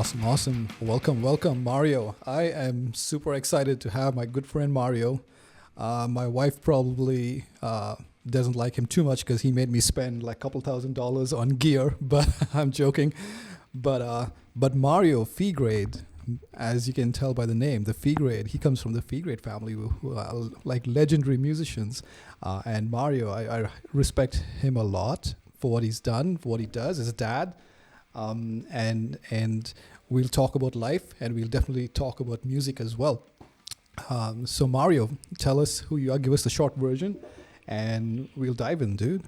Awesome, awesome. Welcome, Mario. I am super excited to have my good friend Mario. My wife probably doesn't like him too much because he made me spend like a couple $1,000s on gear, but I'm joking. But Mario Feegrade, as you can tell by the name, the Feegrade, he comes from the Feegrade family who are like legendary musicians. And Mario, I respect him a lot for what he's done, for what he does as a dad. And we'll talk about life, and we'll definitely talk about music as well. So Mario, tell us who you are. Give us the short version, and we'll dive in, dude.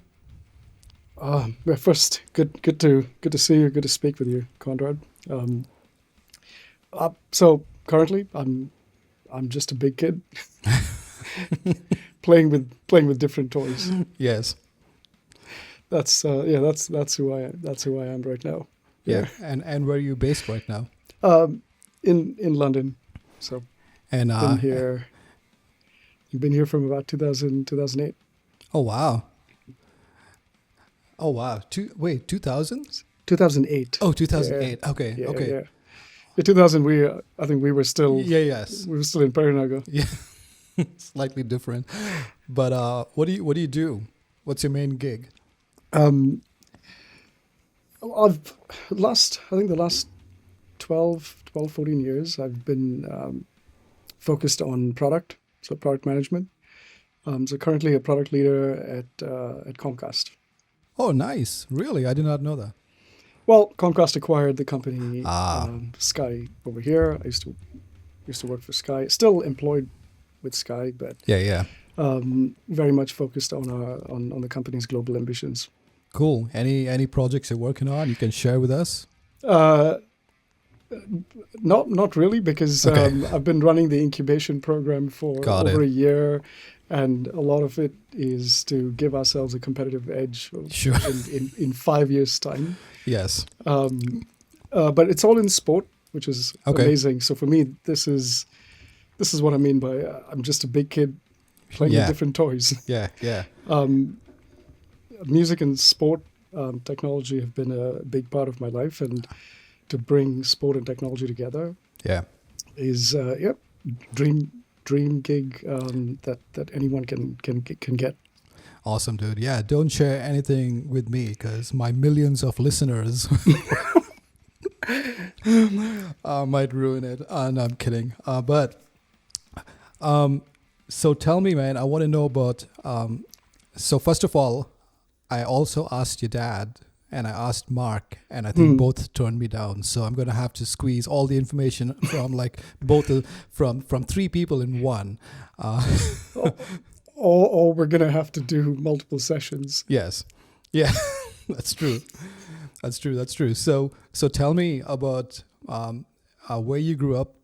Well, first, good to see you. Good to speak with you, Conrad. So currently, I'm just a big kid playing with different toys. Yes. That's who I am right now. Yeah. And where are you based right now? In London. So And You've been here from about 2008. oh wow. Oh wow. 2000s? 2008. Oh, 2008. Yeah. Okay. Yeah, Okay. yeah. In 2000, I think we were still Yes. we were still in Perinago. Yeah. Slightly different. But what do you do? What's your main gig? Um, I think the last 14 years, I've been focused on product, so product management. So currently a product leader at Comcast. Oh, nice. Really? I did not know that. Well, Comcast acquired the company Ah. Sky over here. I used to work for Sky. Still employed with Sky, but Yeah. very much focused on the company's global ambitions. Cool. Any projects you're working on you can share with us? Uh, Not really, because Okay. I've been running the incubation program for Got over it. a year, and a lot of it is to give ourselves a competitive edge Sure. in 5 years' time. Yes. But it's all in sport, which is Okay. amazing. So for me, this is what I mean by I'm just a big kid playing with Yeah. different toys. Yeah. Music and sport, technology have been a big part of my life, and to bring sport and technology together Yeah. is dream gig that anyone can get. Awesome, dude. Yeah. Don't share anything with me because my millions of listeners might ruin it. No, I'm kidding. But so tell me, man. I want to know about. So first of all, I also asked your dad and I asked Mark, and I think both turned me down. So I'm gonna have to squeeze all the information from like from three people in one. Or we're gonna have to do multiple sessions. Yes, yeah, that's true. That's true. So tell me about where you grew up,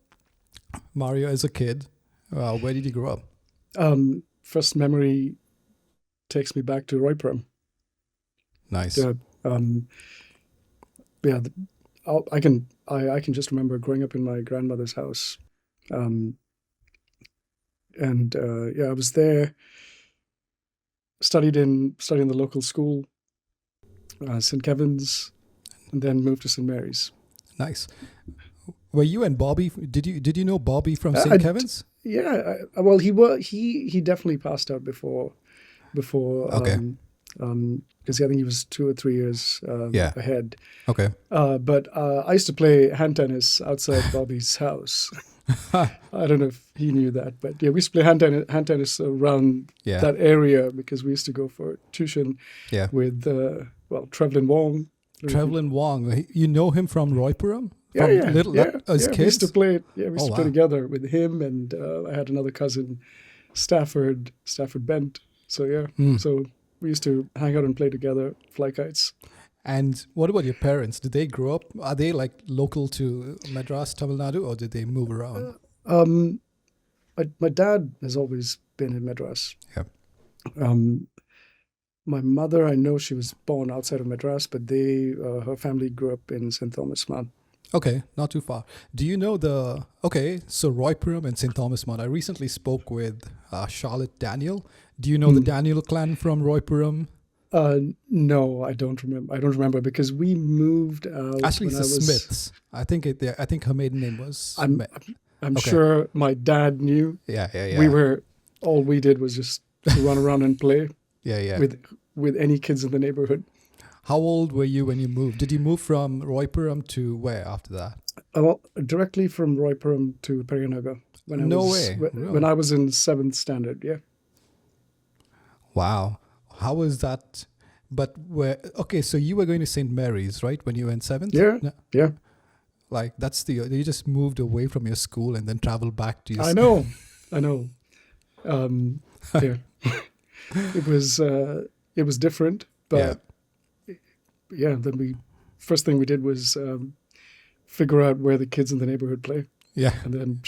Mario, as a kid. Where did you grow up? First memory takes me back to Roypram. Nice. Yeah, yeah. I can just remember growing up in my grandmother's house, and I was there, studied in the local school, St. Kevin's, and then moved to St. Mary's. Nice. Were you and Bobby? Did you know Bobby from I St. Kevin's? Yeah, well, he definitely passed out before, Okay. because I think he was 2 or 3 years Yeah. ahead. Okay. But I used to play hand tennis outside Bobby's house. I don't know if he knew that, but yeah, we used to play hand tennis around Yeah. that area because we used to go for tuition Yeah. with Trevlin Wong. Trevlin Wong. You know him from Roypuram? Yeah, From yeah, little yeah. as Yeah, kids? we used to play. Yeah, we used Oh, to play wow. together with him, and I had another cousin, Stafford Bent. So yeah, so we used to hang out and play together, fly kites. And what about your parents? Did they grow up? Are they like local to Madras, Tamil Nadu, or did they move around? My dad has always been in Madras. Yeah. My mother, I know she was born outside of Madras, but her family grew up in St. Thomas Mount. Okay, not too far. Do you know so Roypuram and St. Thomas Mount. I recently spoke with Charlotte Daniel. Do you know the Daniel clan from Roypuram? No, I don't remember. I don't remember because we moved out Actually, when it's I the was. Smiths. I think her maiden name was I'm Smith. I'm Okay. sure my dad knew. Yeah, yeah, We yeah, were all we did was just run around and play yeah, yeah. with any kids in the neighborhood. How old were you when you moved? Did you move from Roypuram to where after that? Well, directly from Roypuram to Periyanagar No way, when really? I was in seventh standard. Yeah, Wow. How was that? But where? Okay, so you were going to St. Mary's, right? When you were in seventh? yeah, No, yeah. like that's the you just moved away from your school and then traveled back to your. I know, I know. Um, yeah, it was different, Yeah, but yeah. Then we first thing we did was figure out where the kids in the neighborhood play, yeah, and then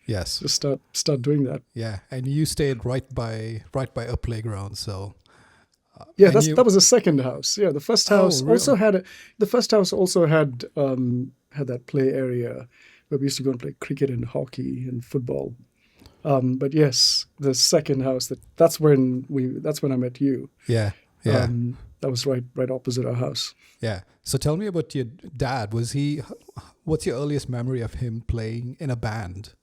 yes, just start doing that. yeah. And you stayed right by a playground, so Yeah, and you. that was the second house. Yeah, the first Oh, house also real? had the first house also had that play area where we used to go and play cricket and hockey and football. But yes, the second house that's when I met you. Yeah, yeah, That was right opposite our house. yeah. So tell me about your dad. Was he? What's your earliest memory of him playing in a band?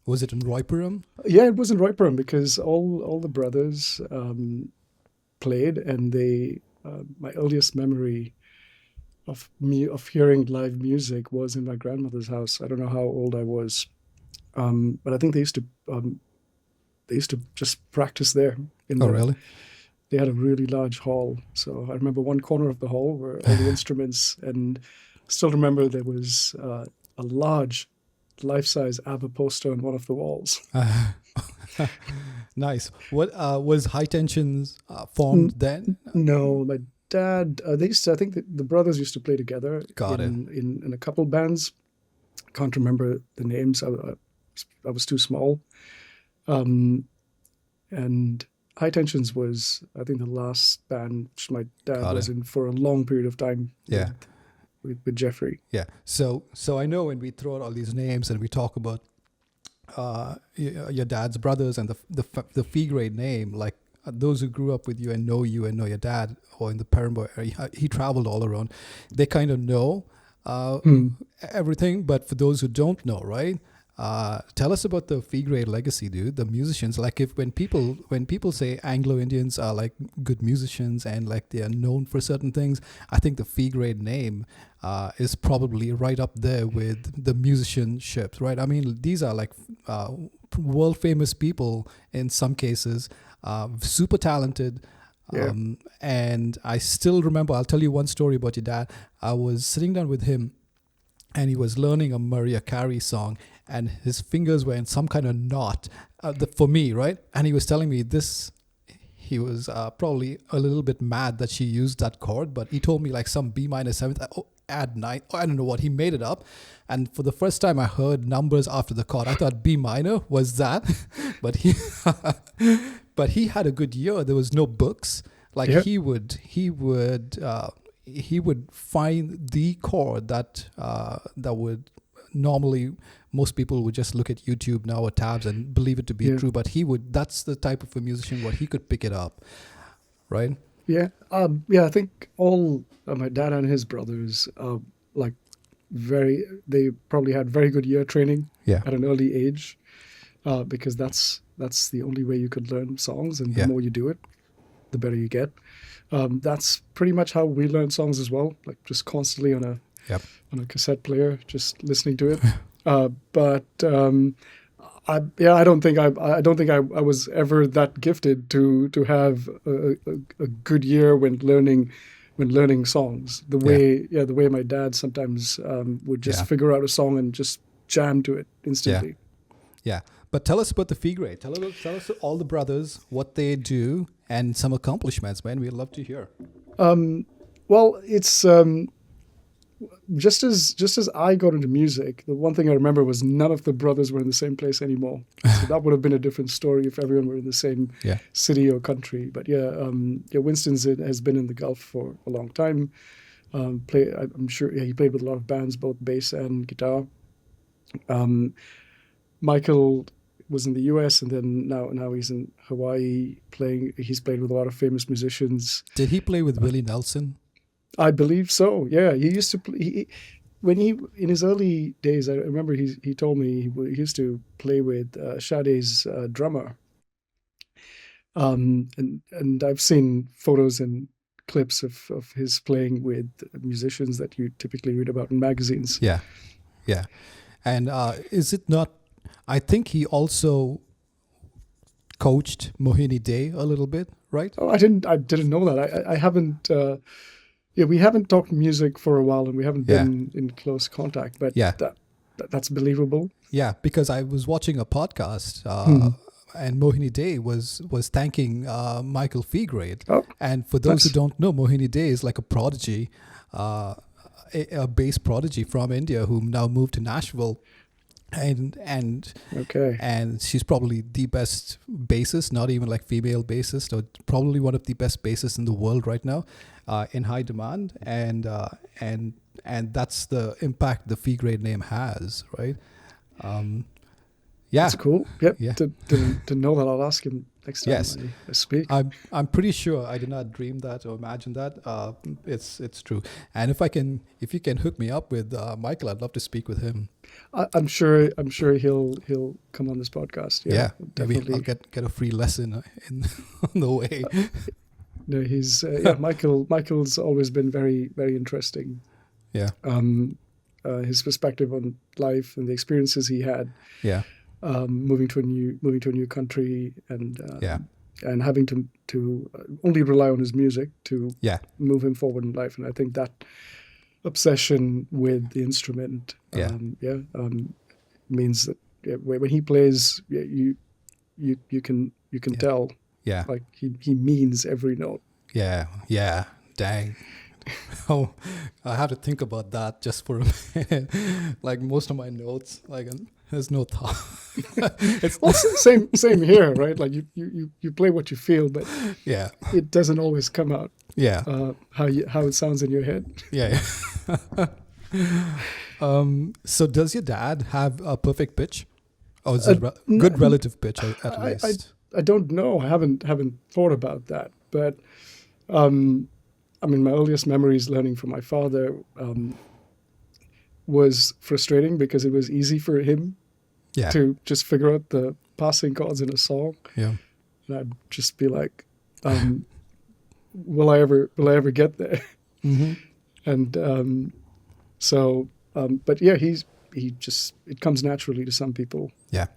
Was it in Roypuram? Yeah, it was in Roypuram because all the brothers played, and they my earliest memory of hearing live music was in my grandmother's house. I don't know how old I was, but I think they used to just practice there in Oh, the. really? They had a really large hall, so I remember one corner of the hall were all the instruments, and still remember there was a large life-size ABBA poster on one of the walls. Nice. What was High Tensions formed N- then? no, my dad. They used to. I think the brothers used to play together Got it. in a couple bands. Can't remember the names. I was too small. Um, and High Tensions was, I think, the last band which my dad Got was it. in for a long period of time Yeah. with Jeffrey. Yeah. So I know when we throw out all these names and we talk about your dad's brothers and the Feegrade name, like those who grew up with you and know your dad, or in the Perambur area, he traveled all around. They kind of know uh, Hmm. everything, but for those who don't know, right? Tell us about the Feegrade legacy, dude. The musicians, like if when people say Anglo Indians are like good musicians and like they are known for certain things, I think the Feegrade name is probably right up there with the musicianships, right? I mean, these are like world famous people in some cases, super talented. Yeah. And I still remember, I'll tell you one story about your dad. I was sitting down with him and he was learning a Mariah Carey song, and his fingers were in some kind of knot for me, right? And he was telling me this. He was probably a little bit mad that she used that chord, but he told me like some B minor seventh, add nine. Oh, I don't know what, he made it up. And for the first time, I heard numbers after the chord. I thought B minor was that, but but he had a good year. There was no books. Like Yeah. he would find the chord that would normally most people would just look at YouTube now or tabs and believe it to be Yeah. true, but that's the type of a musician where he could pick it up, right? Yeah. Yeah. I think all my dad and his brothers, like they probably had very good ear training Yeah, at an early age, because that's the only way you could learn songs, and the yeah, more you do it, the better you get. That's pretty much how we learn songs as well, like just constantly yep, on a cassette player, just listening to it. But I don't think I was ever that gifted to have a good year when learning songs. yeah, The way my dad sometimes would just yeah, figure out a song and just jam to it yeah, instantly. yeah. But tell us about the fee grade. Tell us all the brothers, what they do, and some accomplishments, man. We'd love to hear. Well, it's just as I got into music, the one thing I remember was none of the brothers were in the same place anymore. So that would have been a different story if everyone were in the same Yeah, city or country. But yeah, Winston's has been in the Gulf for a long time. I'm sure he played with a lot of bands, both bass and guitar. Michael was in the U.S. and then now he's in Hawaii playing. He's played with a lot of famous musicians. Did he play with Willie Nelson? I believe so. Yeah, he used to play. When he in his early days, I remember he told me he used to play with Sade's drummer. And I've seen photos and clips of his playing with musicians that you typically read about in magazines. Yeah, yeah. And is it not? I think he also coached Mohini Day a little bit, right? Oh, I didn't know that. I haven't. Yeah, we haven't talked music for a while, and we haven't Yeah, been in close contact. But yeah, that's believable. yeah. Because I was watching a podcast, Hmm. and Mohini Day was thanking Michael Feegrade. Oh, And for those who nice. don't know, Mohini Day is like a prodigy, uh, a bass prodigy from India who now moved to Nashville, and Okay. she's probably the best bassist, not even like female bassist, or probably one of the best bassists in the world right now, in high demand, and that's the impact the Fee Grade name has, right? Um, yeah, That's cool. Yep. yeah, To know that, I'll ask him next time yes. I speak. I'm pretty sure I did not dream that or imagine that. It's true. And if you can hook me up with Michael, I'd love to speak with him. I'm sure he'll come on this podcast. Yeah, Yeah, maybe I'll definitely. get a free lesson in on the way. No, he's yeah. Michael's always been very very interesting. Yeah, His perspective on life and the experiences he had, yeah, moving to a new country yeah, and having to only rely on his music to yeah, move him forward in life. And I think that obsession with the instrument, yeah, means that, yeah, when he plays, yeah, you can yeah, tell, yeah, like, he means every note. yeah, yeah. Dang. Oh, I have to think about that just for a minute. Like most of my notes, like there's no thought. It's Well, same here, right? Like you play what you feel, but yeah, it doesn't always come out yeah, how it sounds in your head. yeah. Yeah. So does your dad have a perfect pitch? Or is Uh, it good n- relative pitch at I, I least? I don't know. I haven't thought about that, but I mean, my earliest memories learning from my father was frustrating because it was easy for him Yeah, to just figure out the passing chords in a song, yeah, and I'd just be like, um, will I ever get there? mm-hmm. And but yeah, he just it comes naturally to some people, Yeah,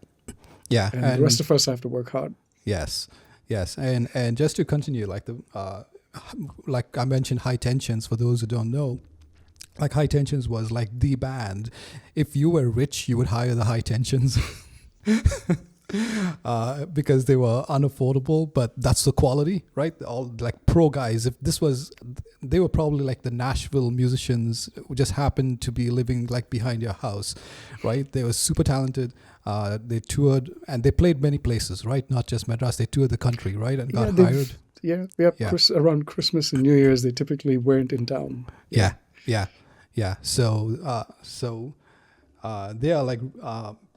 yeah, and the rest and of us have to work hard. yes, yes, and just to continue, like I mentioned, High Tensions. For those who don't know, like High Tensions was like the band. If you were rich, you would hire the High Tensions. Because they were unaffordable, but that's the quality, right? All like pro guys. If this was, they were probably like the Nashville musicians who just happened to be living like behind your house, right? They were super talented. They toured and they played many places, right? Not just Madras. They toured the country, right? And got Yeah, hired. yeah. Yeah, Around Christmas and New Year's, they typically weren't in town. Yeah. yeah, yeah, yeah. They are like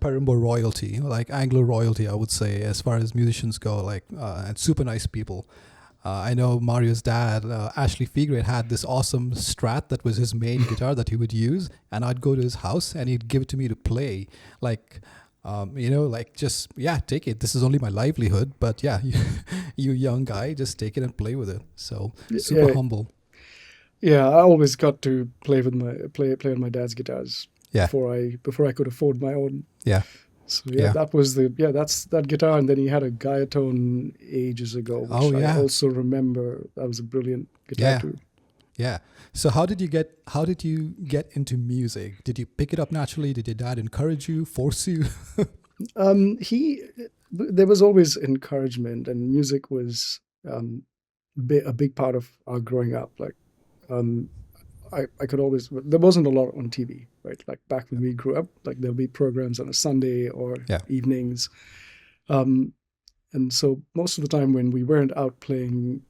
Perimbo royalty, like Anglo royalty, I would say, as far as musicians go, like and super nice people. I know Mario's dad, Ashley Feegrade, had this awesome Strat that was his main guitar that he would use, and I'd go to his house and he'd give it to me to play. Like, like just, yeah, take it. This is only my livelihood, but yeah, you young guy, just take it and play with it. So super Yeah, humble. yeah. I always got to play on my dad's guitars Yeah, before I could afford my own. yeah, So yeah, yeah. that's that guitar, and then he had a Guyatone ages ago, Oh which I yeah, also remember. That was a brilliant guitar yeah. too. Yeah. So how did you get into music? Did you pick it up naturally? Did your dad encourage you, force you? He There was always encouragement, and music was a big part of our growing up. Like, um, I could always, there wasn't a lot on TV, right? Like back when we grew up, like there'll be programs on a Sunday or Yeah. evenings. Um, and so most of the time when we weren't out playing,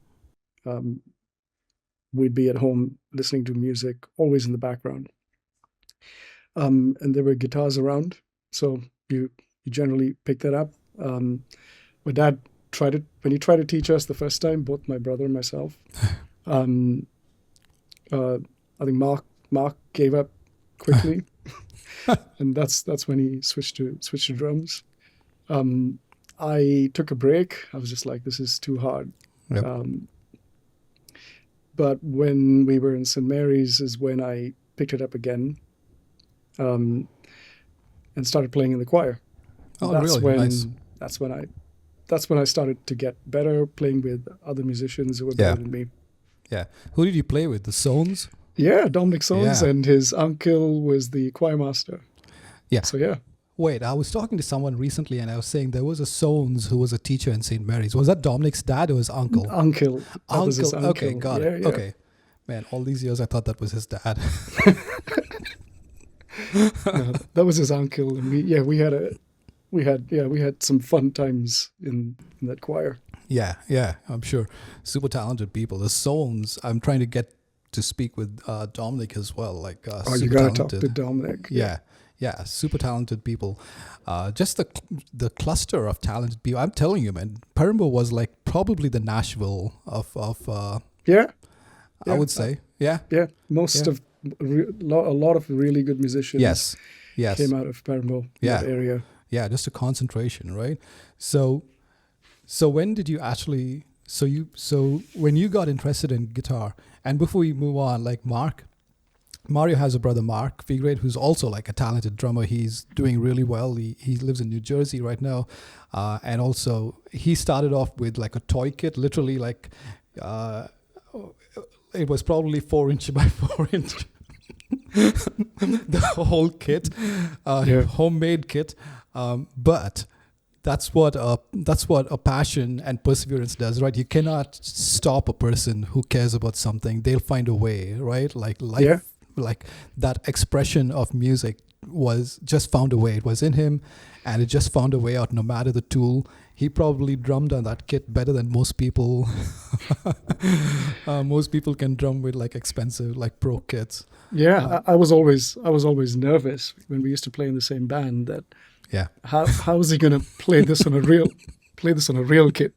um, we'd be at home listening to music, always in the background. And there were guitars around, so you generally pick that up. My dad tried it when he tried to teach us the first time, both my brother and myself. Um, I think Mark gave up quickly, and that's when he switched to drums. I took a break. I was just like, this is too hard. Yep. But when we were in St. Mary's is when I picked it up again, and started playing in the choir. Oh, That's really? when Nice. that's when I started to get better, playing with other musicians who were Yeah. better than me. Yeah. Who did you play with? The Sones? Yeah, Dominic Sones, Yeah. and his uncle was the choir master. Yeah. So yeah, Wait, I was talking to someone recently and I was saying there was a Sones who was a teacher in St. Mary's. Was that Dominic's dad or his uncle? uncle. That was his uncle. Okay, got it. Yeah. Okay. Man, all these years I thought that was his dad. No, that was his uncle, and we had some fun times in that choir. Yeah, I'm sure. Super talented people. The Sones, I'm trying to get to speak with Dominic as well. Like, Oh, you super gotta talented. talk to Dominic. Yeah, super talented people. Just the cluster of talented people. I'm telling you, man, Parambo was like probably the Nashville of Yeah, I would say. Yeah. yeah. Most Yeah. of a lot of really good musicians Yes. came out of Parambo, Yeah. that area. Yeah, just a concentration, right? So when did you actually so when you got interested in guitar, and before we move on, like Mario has a brother, Mark Feegrade, who's also like a talented drummer. He's doing really well. He lives in New Jersey right now, and also he started off with like a toy kit, literally like it was probably 4" by 4". The whole kit, homemade kit, but that's what a passion and perseverance does, right? You cannot stop a person who cares about something. They'll find a way, right? Like life, Yeah. like that expression of music was just found a way. It was in him, and it just found a way out. No matter the tool, he probably drummed on that kit better than most people. Most people can drum with like expensive, like pro kits. Yeah, I was always nervous when we used to play in the same band that Yeah. how is he going to play this on a real kit?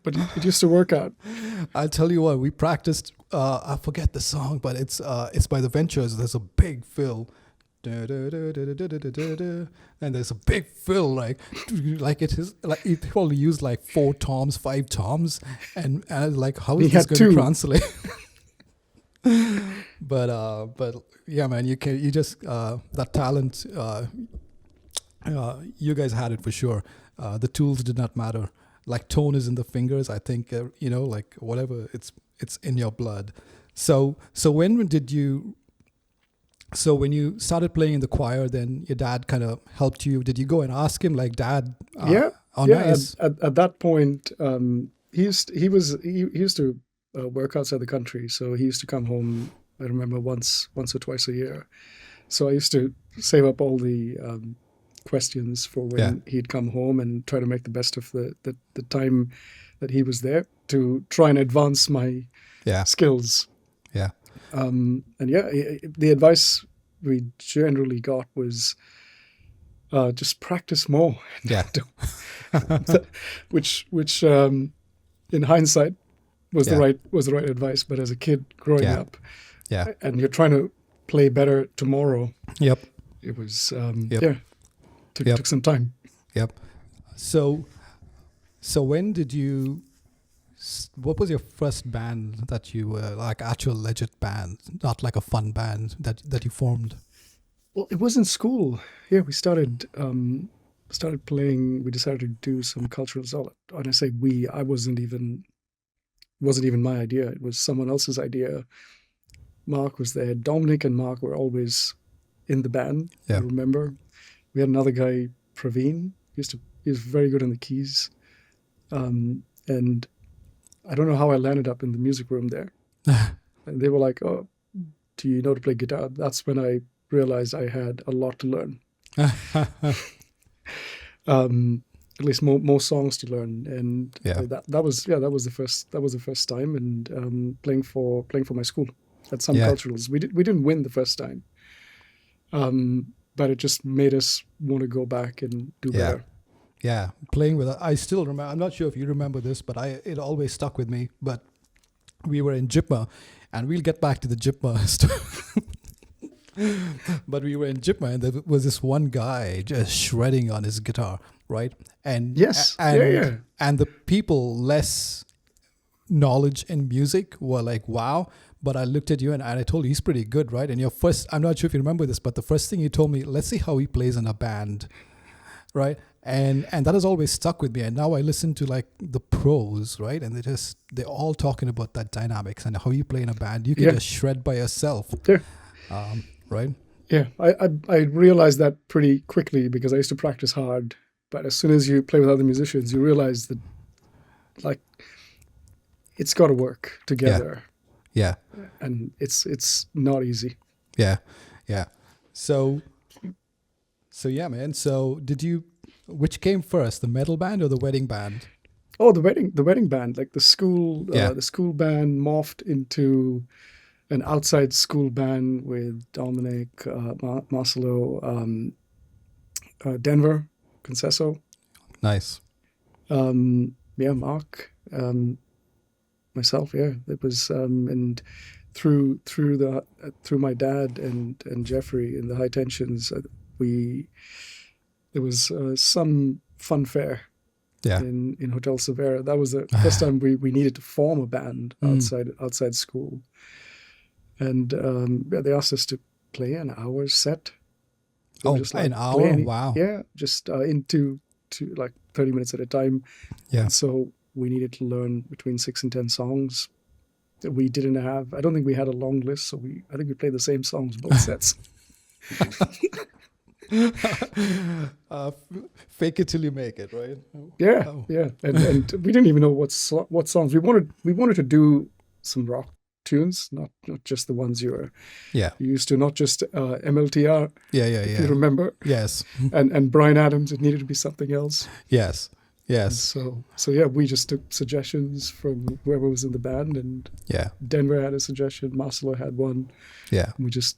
But it used to work out. I'll tell you what, we practiced. I forget the song, but it's by the Ventures. There's a big fill, and there's a big fill, like it is like he probably used like 4 toms, 5 toms, and like how is He this had going to 2. translate? but yeah, man, you just that talent. You guys had it for sure. The tools did not matter. Like tone is in the fingers. I think like whatever. It's in your blood. So when did you? So when you started playing in the choir, then your dad kind of helped you. Did you go and ask him, like, Dad? Yeah. Oh, Yeah. nice. At that point, he used to work outside the country, so he used to come home. I remember once or twice a year. So I used to save up all the questions for when he'd come home and try to make the best of the time that he was there to try and advance my skills. Yeah. And the advice we generally got was just practice more. Yeah. which in hindsight was the right advice, but as a kid growing up, and you're trying to play better tomorrow. Yep. It was Yep. took some time. Yep. So when did you? What was your first band that you were like actual legit band, not like a fun band that you formed? Well, it was in school. Yeah, we started playing. We decided to do some cultural solo. When I say we, I wasn't even my idea. It was someone else's idea. Mark was there. Dominic and Mark were always in the band. Yeah. I remember. We had another guy, Praveen. He was very good on the keys. And I don't know how I landed up in the music room there. And they were like, "Oh, do you know to play guitar?" That's when I realized I had a lot to learn. At least more songs to learn, and that was the first time, and playing for my school at some culturals. We didn't win the first time, but it just made us want to go back and do Yeah. better. Yeah, playing with. I still remember. I'm not sure if you remember this, but it always stuck with me. But we were in Jipma, and we'll get back to the Jipma story. But we were in Jipma, and there was this one guy just shredding on his guitar, right? And Yes. and Yeah. and the people less knowledge in music were like, wow. But I looked at you and I told you he's pretty good, right? And your first, I'm not sure if you remember this, but the first thing you told me, let's see how he plays in a band, right? And that has always stuck with me. And now I listen to like the pros, right? And they're all talking about that dynamics and how you play in a band. You can Yeah. just shred by yourself, Yeah. right? Yeah. I realized that pretty quickly because I used to practice hard. But as soon as you play with other musicians, you realize that like it's got to work together. Yeah, And it's not easy. yeah, yeah. So yeah, man. So which came first, the metal band or the wedding band? Oh, the wedding band, like the school band morphed into an outside school band with Dominic, Marcelo, Denver, Concesso, Nice. Mark, myself. Yeah, it was, and through my dad and Jeffrey in the High Tensions, there was some fun fair. Yeah. In Hotel Severa. That was the first time we needed to form a band outside school. And they asked us to play an hour set. Oh, just like an hour? Wow. Yeah, just into like 30 minutes at a time. Yeah. And so we needed to learn between 6 and 10 songs. We didn't have, I don't think we had a long list, so I think we played the same songs both sets. Fake it till you make it, right? Yeah, Oh. yeah, and we didn't even know what songs we wanted to do. Some rock tunes, not just the ones you used to, not just MLTR. Yeah. If you remember. Yes. And Bryan Adams. It needed to be something else. Yes. So yeah, we just took suggestions from whoever was in the band, and Denver had a suggestion. Marcelo had one. Yeah. We just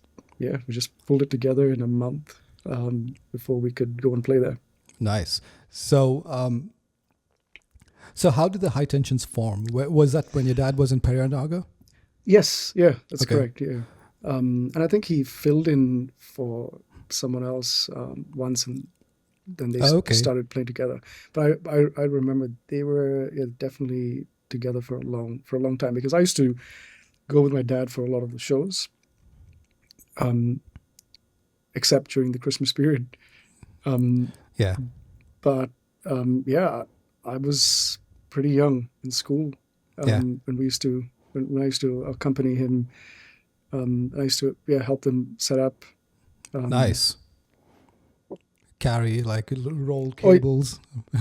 pulled it together in a month. Before we could go and play there. Nice. So, so how did the High Tensions form? Was that when your dad was in Periyanaga? Yes, yeah, that's correct. Yeah, and I think he filled in for someone else once, and then they started playing together. But I remember they were definitely together for a long time, because I used to go with my dad for a lot of the shows. Except during the Christmas period. But I was pretty young in school when I used to accompany him. I used to help them set up. Nice. Carry, like, roll cables.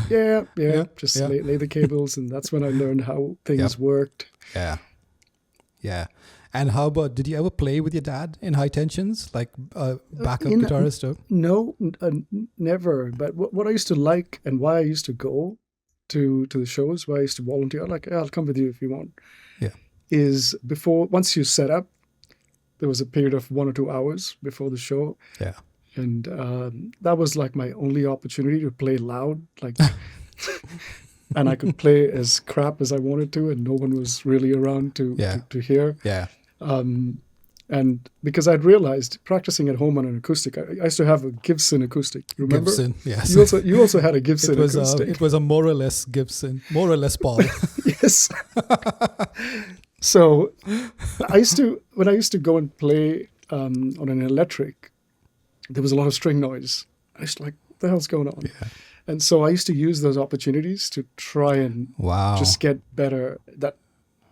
Just lay the cables, and that's when I learned how things worked. Yeah. And how about, did you ever play with your dad in High Tensions, like backup guitarist? Or? No, never. But what I used to like, and why I used to go to the shows, why I used to volunteer, like, I'll come with you if you want, is once you set up, there was a period of 1 or 2 hours before the show. Yeah. And that was like my only opportunity to play loud, like... And I could play as crap as I wanted to, and no one was really around to hear. Yeah. And because I'd realized practicing at home on an acoustic, I used to have a Gibson acoustic. Remember? Gibson, yes. You also had a Gibson acoustic. It was a more or less Gibson, more or less Paul. Yes. So when I used to go and play on an electric, there was a lot of string noise. I was like, what the hell's going on? Yeah. And so I used to use those opportunities to try and just get better. That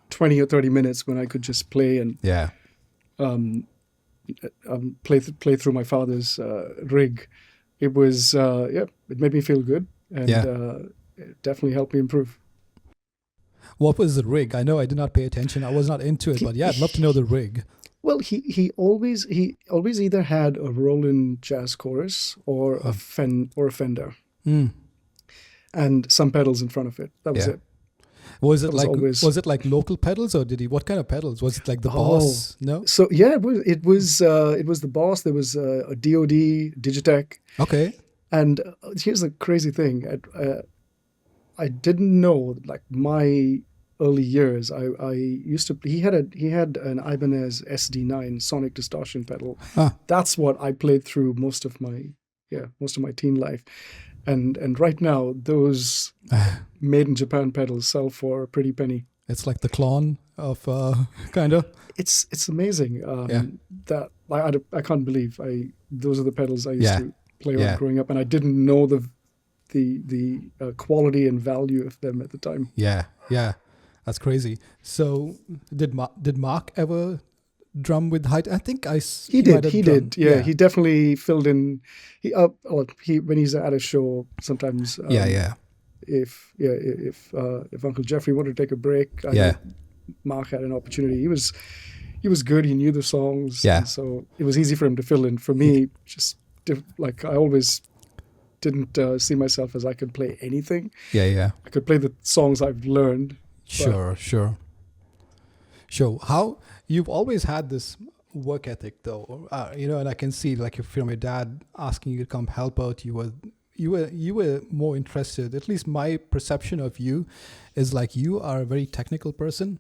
20 or 30 minutes when I could just play and play through my father's rig. It was it made me feel good, and it definitely helped me improve. What was the rig? I know I did not pay attention. I was not into it, but I'd love to know the rig. Well, he always either had a Roland jazz chorus or a Fender. And some pedals in front of it. That was it. Was That it was like always was it like local pedals, or did he? What kind of pedals? Was it like the oh. Boss? No. So yeah, it was the Boss. There was a DoD Digitech, Okay. and here's the crazy thing. I didn't know, like, my early years. I used to. He had an Ibanez SD9 sonic distortion pedal. Ah. That's what I played through most of my teen life. And right now those made in Japan pedals sell for a pretty penny. It's like the clone of kind of. It's amazing. Yeah. That I can't believe those are the pedals I used Yeah. to play on Yeah. growing up, and I didn't know the quality and value of them at the time. Yeah. Yeah. That's crazy. So did Mark ever drum with height? I think He might did. have He drummed. did. Yeah, he definitely filled in. He when he's at a show sometimes. Yeah. If Uncle Jeffrey wanted to take a break, I Yeah. know Mark had an opportunity. He was good. He knew the songs. Yeah. And so it was easy for him to fill in. For me, like, I always didn't see myself as I could play anything. Yeah. I could play the songs I've learned. Sure. How you've always had this work ethic, though, and I can see, like, from your dad asking you to come help out, you were more interested. At least my perception of you is like you are a very technical person,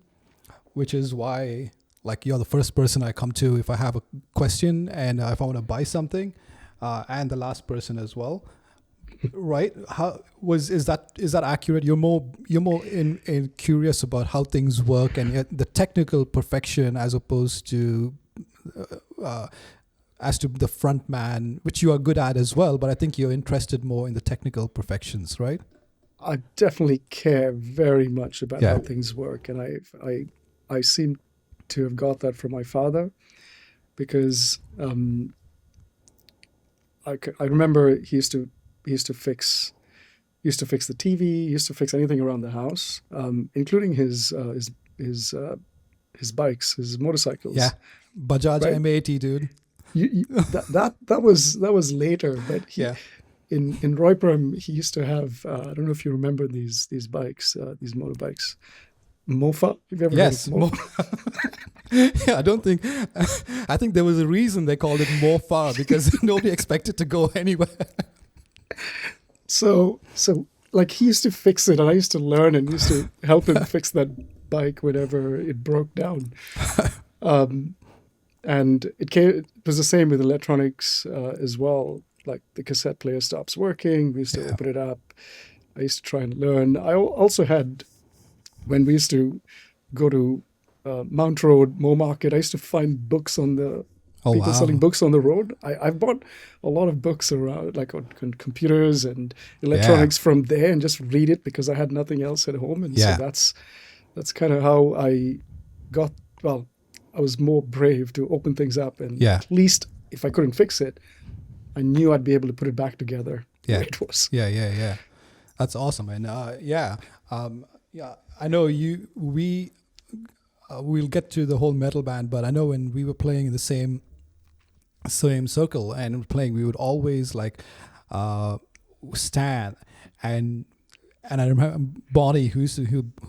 which is why, like, you're the first person I come to if I have a question and if I want to buy something, and the last person as well. Right? Is that accurate? You're more in curious about how things work and the technical perfection as opposed to as to the front man, which you are good at as well. But I think you're interested more in the technical perfections, right? I definitely care very much about Yeah. how things work, and I seem to have got that from my father, because I remember he used to fix the TV, he used to fix anything around the house, including his bikes, his motorcycles. Yeah, Bajaj Right. M80, dude. That was later, but Yeah. in Royperam, he used to have, I don't know if you remember these bikes, these motorbikes, Mofa. Have you ever Yes. heard of Mofa? Yeah, I think there was a reason they called it more far because nobody expected to go anywhere. So like, he used to fix it, and I used to learn and used to help him fix that bike whenever it broke down. And it was the same with electronics as well. Like, the cassette player stops working, we used to open it up. I used to try and learn. I also had, when we used to go to Mount Road, Moe Market, I used to find books on the Oh, people wow. selling books on the road. I've bought a lot of books around, like, on computers and electronics from there, and just read it because I had nothing else at home. And Yeah. so that's kind of how I got, well, I was more brave to open things up, and at least if I couldn't fix it, I knew I'd be able to put it back together the way it was. Yeah. That's awesome. And I know we'll get to the whole metal band, but I know when we were playing in the same circle and playing, we would always, like, stand and I remember Bonnie, who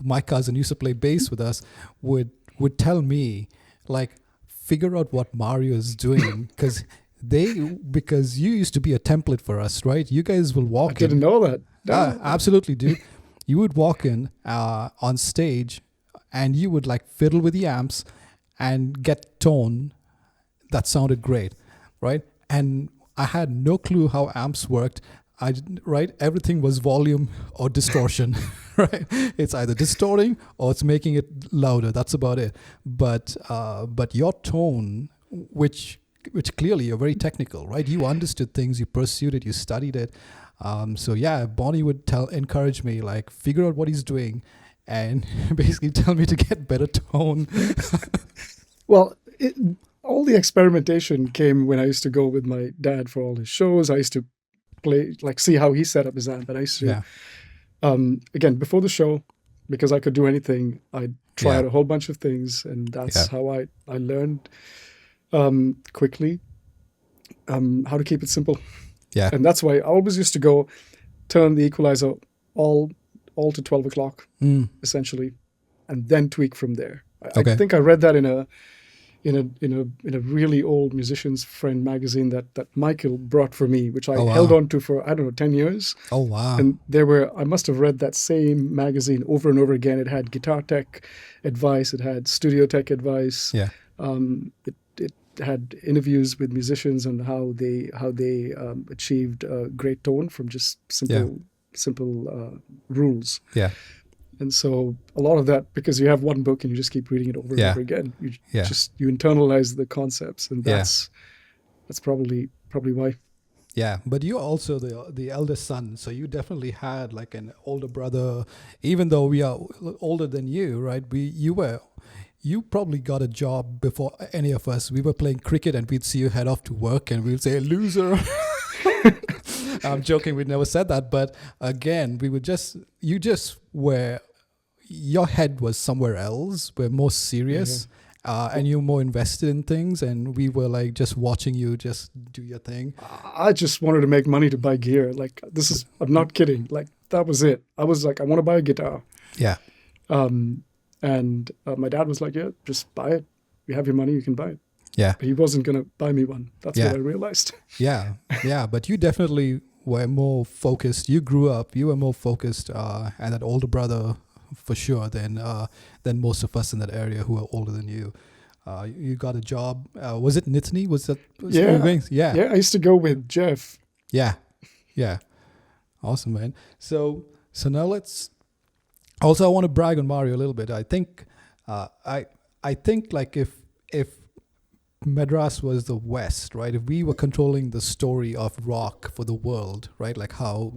my cousin used to play bass with us, would tell me, like, figure out what Mario is doing because you used to be a template for us, right? You guys will walk in. I didn't know that. No. Absolutely, dude. You would walk in on stage and you would, like, fiddle with the amps and get tone that sounded great, right? And I had no clue how amps worked. Everything was volume or distortion, right? It's either distorting or it's making it louder. That's about it. But your tone, which clearly you're very technical, right? You understood things, you pursued it, you studied it. So yeah, Bonnie would encourage me, like, figure out what he's doing and basically tell me to get better tone. Well, all the experimentation came when I used to go with my dad for all his shows. I used to play, like, see how he set up his amp. And I used to, again, before the show, because I could do anything, I'd try out a whole bunch of things. And that's how I learned quickly how to keep it simple. Yeah. And that's why I always used to go turn the equalizer all all to 12 o'clock, essentially, and then tweak from there. Okay. I think I read that in a really old musician's friend magazine that Michael brought for me, which I held on to for, I don't know, 10 years. Oh, wow. And I must have read that same magazine over and over again. It had guitar tech advice. It had studio tech advice. Yeah. It had interviews with musicians on how they achieved a great tone from just simple rules. Yeah. And so a lot of that, because you have one book and you just keep reading it over and over again, you internalize the concepts, and that's probably why. Yeah, but you're also the eldest son, so you definitely had like an older brother. Even though we are older than you, right? You probably got a job before any of us. We were playing cricket, and we'd see you head off to work, and we'd say, "Loser." I'm joking. We never said that, but again, your head was somewhere else. We're more serious, and you're more invested in things. And we were like just watching you just do your thing. I just wanted to make money to buy gear. Like I'm not kidding. Like that was it. I was like, I want to buy a guitar. Yeah. And my dad was like, yeah, just buy it. You have your money, you can buy it. Yeah. But he wasn't going to buy me one. That's what I realized. Yeah. Yeah. But you definitely were more focused. You grew up, you were more focused, and that older brother for sure than most of us in that area who are older than you. You got a job. Was it Nittany? Yeah. I used to go with Jeff. Yeah. Yeah. Awesome, man. So now let's. Also, I want to brag on Mario a little bit. I think, I think like if Madras was the West, right? If we were controlling the story of rock for the world, right? Like how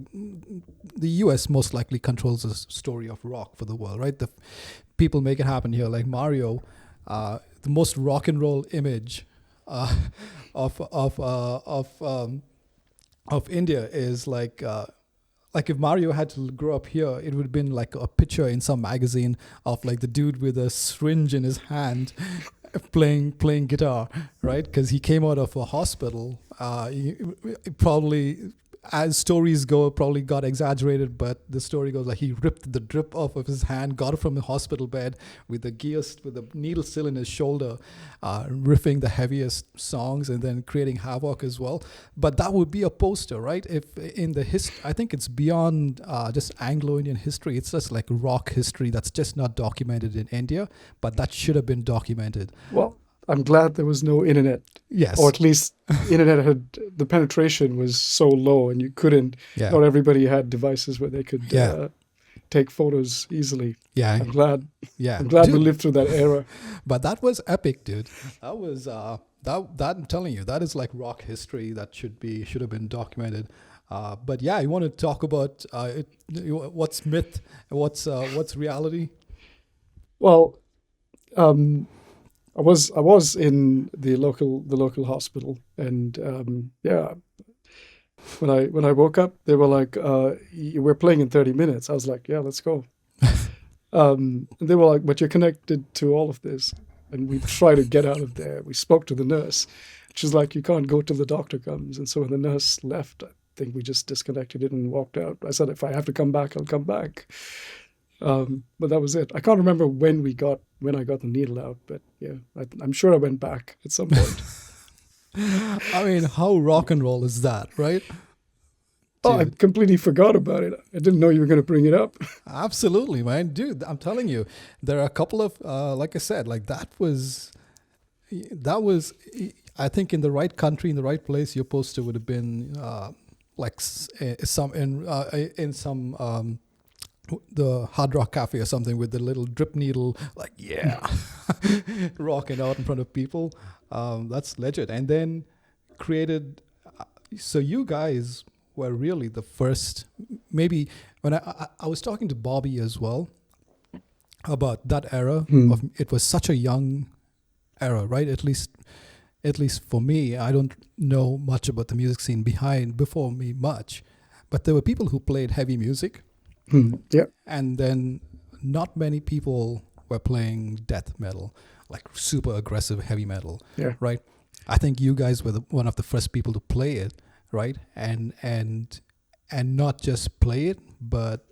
the US most likely controls the story of rock for the world, right? The people make it happen here. Like Mario, the most rock and roll image of India is like if Mario had to grow up here, it would have been like a picture in some magazine of like the dude with a syringe in his hand playing guitar, right? Because he came out of a hospital. He probably, as stories go, probably got exaggerated, but the story goes like he ripped the drip off of his hand, got it from the hospital bed with the needle still in his shoulder, riffing the heaviest songs and then creating havoc as well. But that would be a poster, right? If in the I think it's beyond just Anglo-Indian history. It's just like rock history that's just not documented in India, but that should have been documented. Well, I'm glad there was no internet. Yes. Or at least internet the penetration was so low and you couldn't, not everybody had devices where they could take photos easily. Yeah. I'm glad Dude, we lived through that era. But that was epic, dude. That was, that I'm telling you, that is like rock history that should have been documented. But yeah, you want to talk about what's myth, what's reality? Well, I was in the local hospital, and when I woke up, they were like, "We're playing in 30 minutes." I was like, "Yeah, let's go." And they were like, "But you're connected to all of this," and we tried to get out of there. We spoke to the nurse. She's like, "You can't go till the doctor comes." And so when the nurse left, I think we just disconnected it and walked out. I said, "If I have to come back, I'll come back." But that was it. I can't remember when I got the needle out, but yeah, I'm sure I went back at some point. I mean, how rock and roll is that, right? Oh, I completely forgot about it. I didn't know you were going to bring it up. Absolutely, man. Dude, I'm telling you, there are a couple of, like I said, like that was, I think in the right country, in the right place, your poster would have been like in some the Hard Rock Cafe or something with the little drip needle, like, rocking out in front of people. That's legit. And then created, so you guys were really the first, maybe when I was talking to Bobby as well about that era of, it was such a young era, right? At least for me, I don't know much about the music scene before me much, but there were people who played heavy music. And then not many people were playing death metal, like super aggressive heavy metal, right? I think you guys were one of the first people to play it, right? And not just play it, but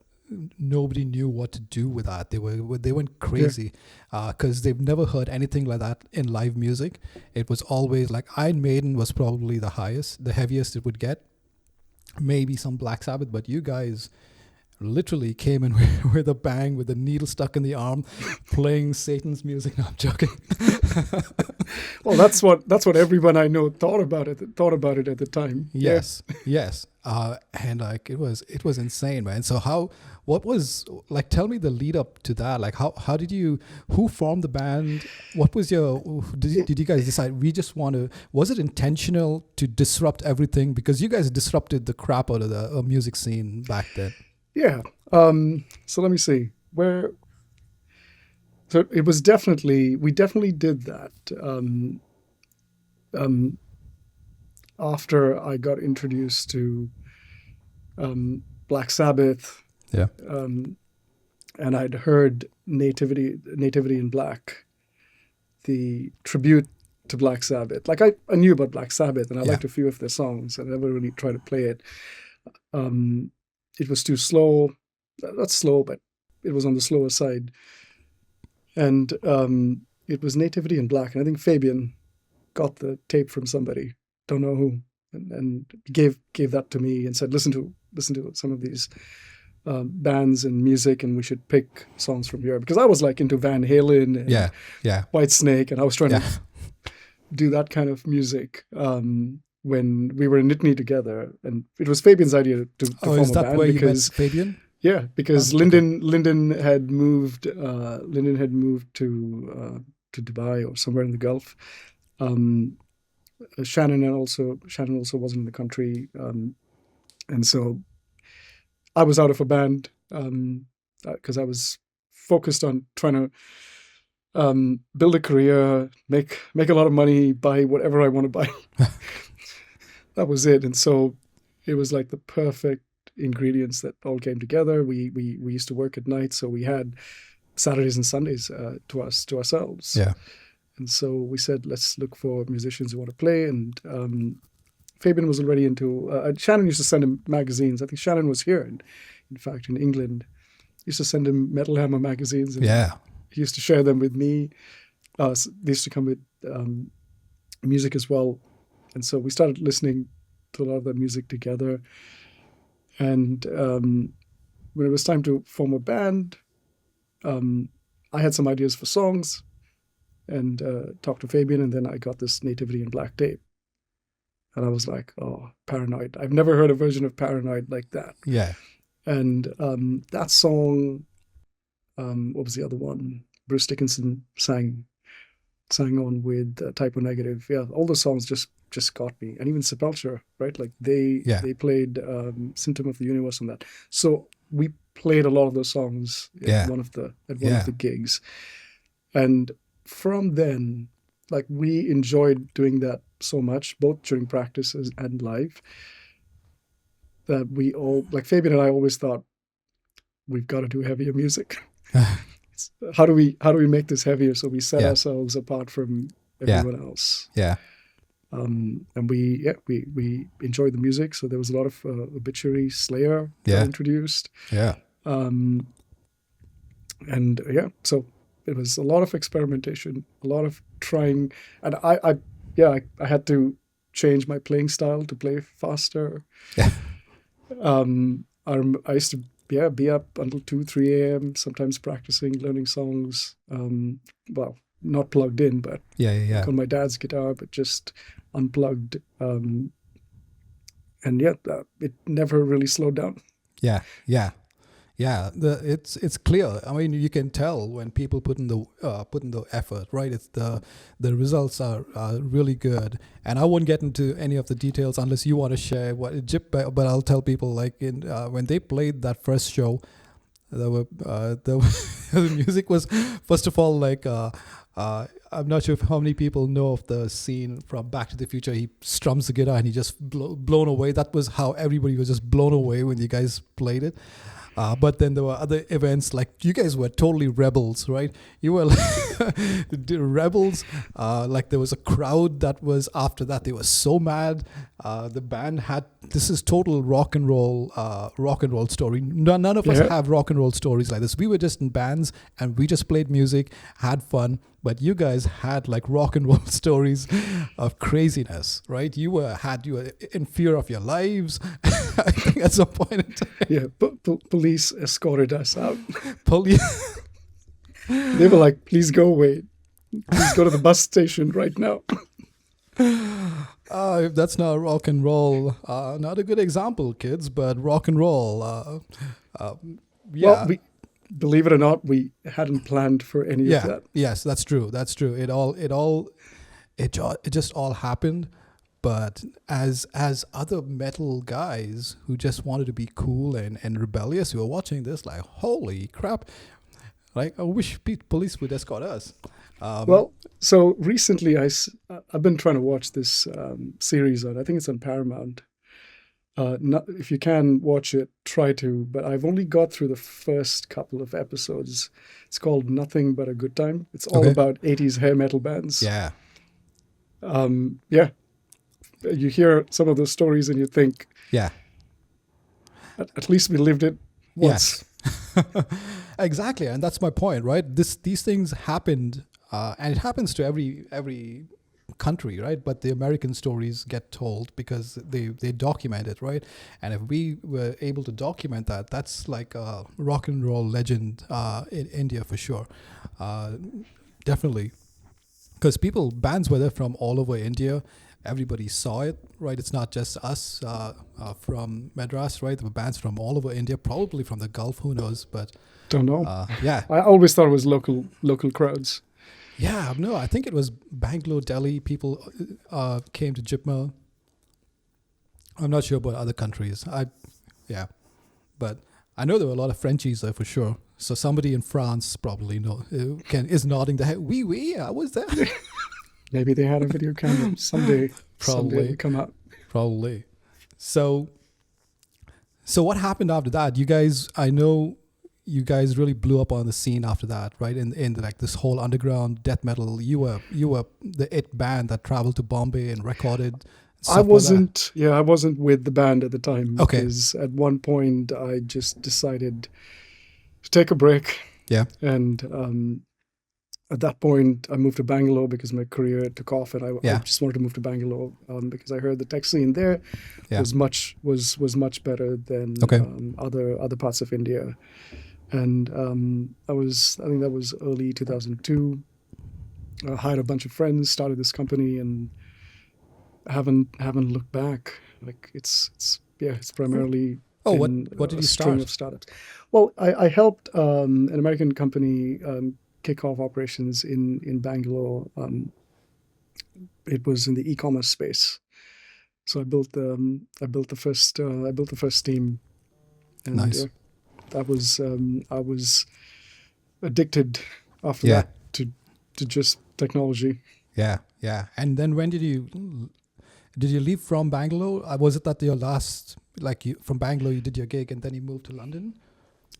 nobody knew what to do with that. They went Yeah. crazy because they've never heard anything like that in live music. It was always like Iron Maiden was probably the heaviest it would get. Maybe some Black Sabbath, but you guys literally came in with a bang, with a needle stuck in the arm, playing Satan's music. No, I'm joking. Well, that's what everyone I know thought about it at the time. Yes, yes, and like it was insane, man. So what was like? Tell me the lead up to that. Like how did you? Who formed the band? What was your? Did you guys decide we just want to? Was it intentional to disrupt everything? Because you guys disrupted the crap out of the music scene back then. Yeah. So let me see where. So it was we definitely did that. After I got introduced to Black Sabbath, Yeah. and I'd heard Nativity in Black, the tribute to Black Sabbath. Like I knew about Black Sabbath, and I liked a few of their songs. I never really tried to play it. It was too slow. Not slow, but it was on the slower side. And it was Nativity in Black, and I think Fabian got the tape from somebody, don't know who, and gave that to me and said, listen to some of these bands and music, and we should pick songs from here, because I was like into Van Halen and Whitesnake, and I was trying to do that kind of music when we were in Nittany together, and it was Fabian's idea to form a band. Is that where you met Fabian? Yeah, because Lyndon had moved to Dubai or somewhere in the Gulf. Shannon also wasn't in the country, and so I was out of a band because I was focused on trying to build a career, make a lot of money, buy whatever I want to buy. That was it, and so it was like the perfect ingredients that all came together. We used to work at night, so we had Saturdays and Sundays to ourselves. Yeah. And so we said, let's look for musicians who want to play. And Fabian was already into. Shannon used to send him magazines. I think Shannon was here, in fact, in England. He used to send him Metal Hammer magazines. And he used to share them with me. They used to come with music as well. And so we started listening to a lot of that music together. And when it was time to form a band, I had some ideas for songs and talked to Fabian, and then I got this Nativity in Black tape. And I was like, oh, Paranoid. I've never heard a version of Paranoid like that. Yeah. And that song, what was the other one? Bruce Dickinson sang on with Typo Negative. Yeah, all the songs just got me. And even Sepultura, right? Like they played Symptom of the Universe on that. So we played a lot of those songs at one of the gigs. And from then, like, we enjoyed doing that so much, both during practices and live, that we all, like Fabian and I always thought, we've got to do heavier music. How do we make this heavier so we set ourselves apart from everyone else? Yeah. And we enjoyed the music. So there was a lot of Obituary, Slayer introduced. Yeah. So it was a lot of experimentation, a lot of trying, and I had to change my playing style to play faster. Yeah. I used to be up until 2-3 a.m. sometimes practicing, learning songs. Well, not plugged in, but like on my dad's guitar, but just unplugged. It never really slowed down. Yeah. It's clear. I mean, you can tell when people put in the effort, right? It's the results are really good. And I won't get into any of the details unless you want to share but I'll tell people, like, when they played that first show, there were the music was, first of all, like I'm not sure how many people know of the scene from Back to the Future. He strums the guitar and he just blown away. That was how everybody was just blown away when you guys played it. But then there were other events, like you guys were totally rebels, right? You were like the rebels. Like there was a crowd that was after that. They were so mad. The band had, this is total rock and roll story. None of us have rock and roll stories like this. We were just in bands and we just played music, had fun. But you guys had like rock and roll stories of craziness, right? You were in fear of your lives. I think at some point in time. Yeah, police escorted us out. Police. They were like, "Please go away. Please go to the bus station right now." If that's not rock and roll, not a good example, kids, but rock and roll. Yeah. Well, believe it or not, we hadn't planned for any of that. Yes, that's true. That's true. It just all happened. But as other metal guys who just wanted to be cool and rebellious, who were watching this, like, holy crap! Like, I wish police would escort us. Well, so recently I've been trying to watch this series on. I think it's on Paramount. If you can watch it, try to. But I've only got through the first couple of episodes. It's called Nothing But a Good Time. It's all about 80s hair metal bands. Yeah. Yeah. You hear some of those stories and you think, yeah, at least we lived it once. Yes. Exactly, and that's my point, right? These things happened, and it happens to every country, right? But the American stories get told because they document it, right? And if we were able to document that, that's like a rock and roll legend in India for sure. Definitely, because bands were there from all over India. Everybody saw it, right? It's not just us from Madras, right? There were bands from all over India, probably from the Gulf, who knows? But don't know. Yeah, I always thought it was local crowds. Yeah, no, I think it was Bangalore, Delhi. People came to Jipma. I'm not sure about other countries. But I know there were a lot of Frenchies there for sure. So somebody in France probably is nodding their head. Oui, I was there. Maybe they had a video camera someday. Someday it'll come out. Probably. So what happened after that? You guys, I know you guys really blew up on the scene after that, right? In like this whole underground death metal. You were the it band that traveled to Bombay and recorded. I wasn't. I wasn't with the band at the time. Okay. Because at one point I just decided to take a break. Yeah. And at that point, I moved to Bangalore because my career took off, and I just wanted to move to Bangalore because I heard the tech scene there was much better than other parts of India. And I think that was early 2002. I hired a bunch of friends, started this company, and haven't looked back. Like it's primarily what did you string start? of startups. Well, I helped an American company kick off operations in Bangalore. It was in the e-commerce space, so I built the first team. And, nice. I was addicted after that to just technology. Yeah. And then when did you leave from Bangalore? Was it that your last, from Bangalore you did your gig and then you moved to London?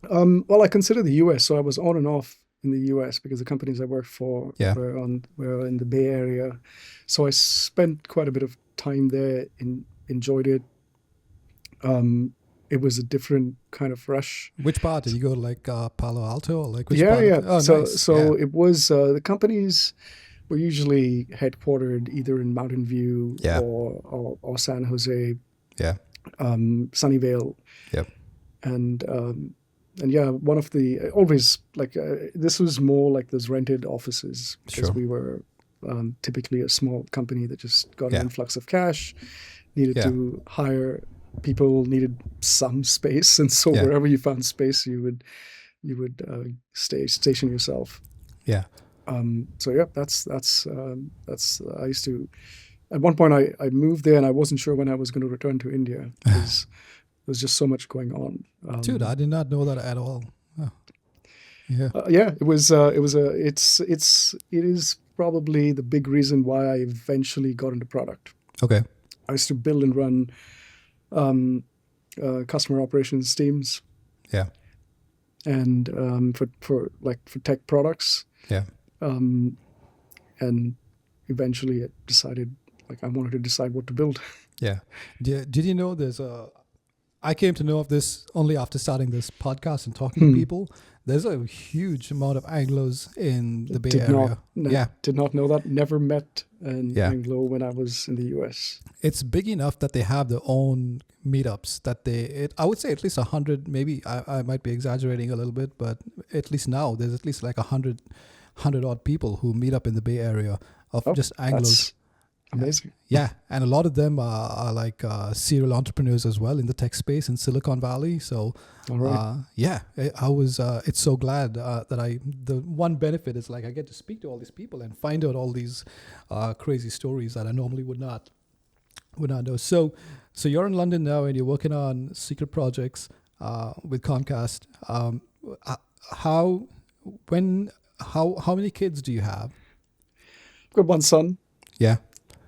Well, I consider the US, so I was on and off in the US because the companies I worked for were in the Bay Area. So I spent quite a bit of time there, enjoyed it. It was a different kind of rush. Which part? Did you go to Palo Alto or which part? Yeah. Oh, nice. It was the companies were usually headquartered either in Mountain View or San Jose, Sunnyvale. Yep. And one of the always this was more like those rented offices because we were typically a small company that just got an influx of cash, needed to hire people, needed some space, and so wherever you found space, you would station yourself. Yeah. That's I used to. At one point, I moved there, and I wasn't sure when I was going to return to India because there was just so much going on. Dude, I did not know that at all. Oh. Yeah. Yeah, it was. It was a. It is probably the big reason why I eventually got into product. Okay. I used to build and run um, customer operations teams, Yeah. and for tech products, Yeah. um, and eventually I decided like I wanted to decide what to build. Yeah. Did you know there's a I came to know of this only after starting this podcast and talking to Hmm. people. There's a huge amount of Anglos in the Bay Did not Area. Yeah, did not know that. Never met an yeah. Anglo when I was in the US. It's big enough that they have their own meetups. I would say at least 100. Maybe I might be exaggerating a little bit, but at least now there's at least like 100 odd people who meet up in the Bay Area of Oh, just Anglos. that's amazing. Yeah, and a lot of them are like serial entrepreneurs as well in the tech space in Silicon Valley. So, All right. yeah, I was. It's so glad that the one benefit is like I get to speak to all these people and find out all these crazy stories that I normally would not know. So you're in London now and you're working on secret projects with Comcast. Uh, how when how many kids do you have? I've got one son. Yeah,